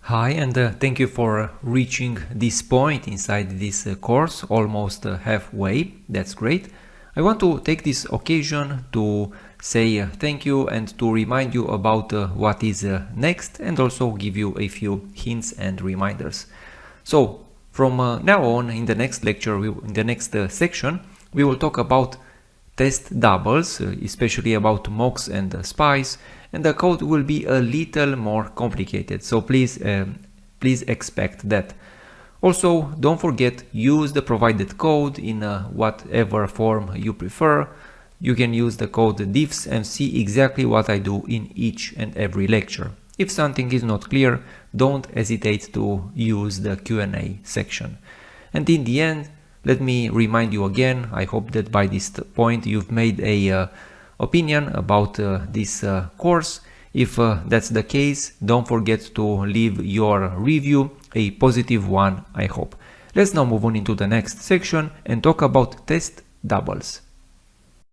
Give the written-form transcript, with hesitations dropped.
Hi, and thank you for reaching this point inside this course, almost halfway. That's great. I want to take this occasion to say thank you and to remind you about what is next, and also give you a few hints and reminders. So from now on, in the next lecture, in the next section, we will talk about test doubles, especially about mocks and spies, and the code will be a little more complicated, so please expect that. Also, don't forget, use the provided code in whatever form you prefer. You can use the code diffs and see exactly what I do in each and every lecture. If something is not clear, don't hesitate to use the Q&A section. And in the end, let me remind you again, I hope that by this point you've made a opinion about this course. If that's the case, don't forget to leave your review, a positive one, I hope. Let's now move on into the next section and talk about test doubles.